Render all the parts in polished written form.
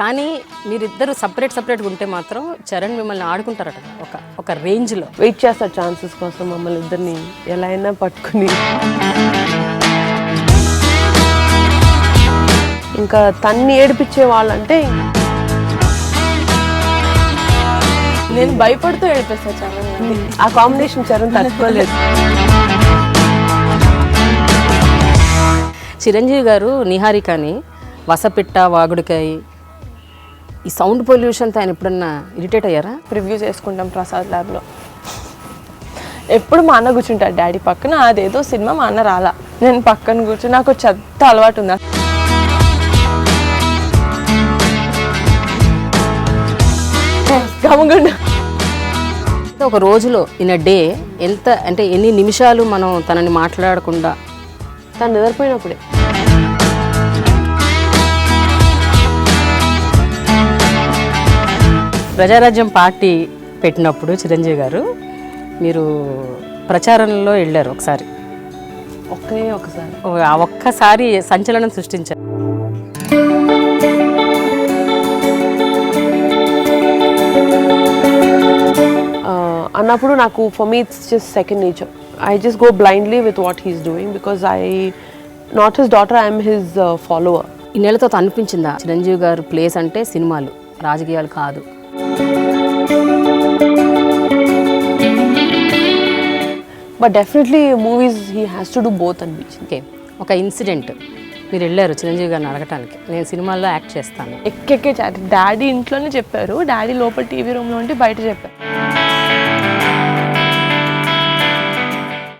కానీ మీరిద్దరు సపరేట్గా ఉంటే మాత్రం చరణ్ మిమ్మల్ని ఆడుకుంటారట ఒక రేంజ్లో. వెయిట్ చేస్తారు ఛాన్సెస్ కోసం మమ్మల్ని ఇద్దరిని ఎలా అయినా పట్టుకుని. ఇంకా తన్ని ఏడిపించే వాళ్ళంటే నేను భయపడుతూ ఏడిపిస్తా చాలా. ఆ కాంబినేషన్ చరణ్ తట్టుకోలేదు. చిరంజీవి గారు నిహారికని వసపిట్ట వాగుడికాయ ఈ సౌండ్ పొల్యూషన్తో ఆయన ఎప్పుడన్నా ఇరిటేట్ అయ్యారా? రివ్యూ చేసుకుంటాం ప్రసాద్ ల్యాబ్లో. ఎప్పుడు మా అన్న కూర్చుంటాడు డాడీ పక్కన. అదేదో సినిమా మా అన్న రాలా, నేను పక్కన కూర్చుని నాకు చెత్త అలవాటు ఉంది. ఒక రోజులో ఇన్ అ డే ఎంత అంటే ఎన్ని నిమిషాలు మనం తనని మాట్లాడకుండా? తను నిద్రపోయినప్పుడే. ప్రజారాజ్యం పార్టీ పెట్టినప్పుడు చిరంజీవి గారు మీరు ప్రచారంలో వెళ్ళారు ఒకసారి. ఒకసారి ఆ ఒక్కసారి సంచలనం సృష్టించారు. అన్నప్పుడు నాకు for me it's just second nature. I just go blindly with what he's doing because not his daughter, I am his follower. ఈ నెలతో అనిపించిందా చిరంజీవి గారు ప్లేస్ అంటే సినిమాలు, రాజకీయాలు కాదు? But definitely movies he has to do both అనిపించింది. Okay, ఒక incident మీరు వెళ్ళారు చిరంజీవి గారిని అడగటానికి, నేను సినిమాల్లో యాక్ట్ చేస్తాను. ఎక్కెక్కే చాటి డాడీ ఇంట్లోనే చెప్పారు, డాడీ లోపల టీవీ రూమ్లో ఉంటే బయట చెప్పారు.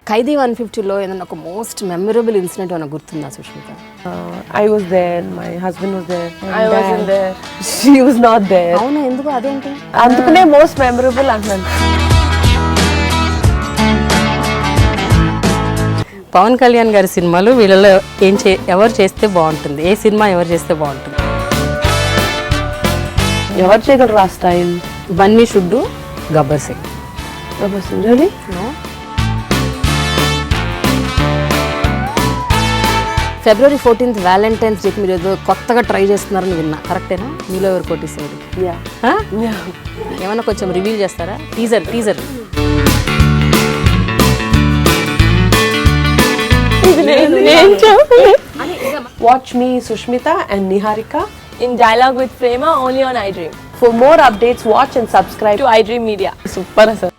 ఖైదీ 150లో ఏదన్నా ఒక మోస్ట్ మెమరబుల్ ఇన్సిడెంట్ ఏమైనా గుర్తుందా Sushmita? I was there, my husband was there. I wasn't there. She was not there. అవునా, ఎందుకు? అదేంటి? అందుకనే మోస్ట్ మెమరబుల్ అంటున్నాను. పవన్ కళ్యాణ్ గారి సినిమాలు వీళ్ళలో ఎవరు చేస్తే బాగుంటుంది? ఏ సినిమా ఎవరు చేస్తే బాగుంటుంది? ఎవరు చేయగలరు ఆ style? Bunny షుడ్డు, Gabbar Singh. Really? No. February 14th Valentine's డేకి మీరు ఏదో కొత్తగా ట్రై చేస్తున్నారని విన్నా, కరెక్టేనా? మీలో ఎవరు కొట్టేసారు? ఏమన్నా కొంచెం రివీల్ చేస్తారా? Teaser Watch me, Sushmita and Niharika in Dialogue with Prema only on iDream. For more updates, watch and subscribe to iDream Media. Super, sir.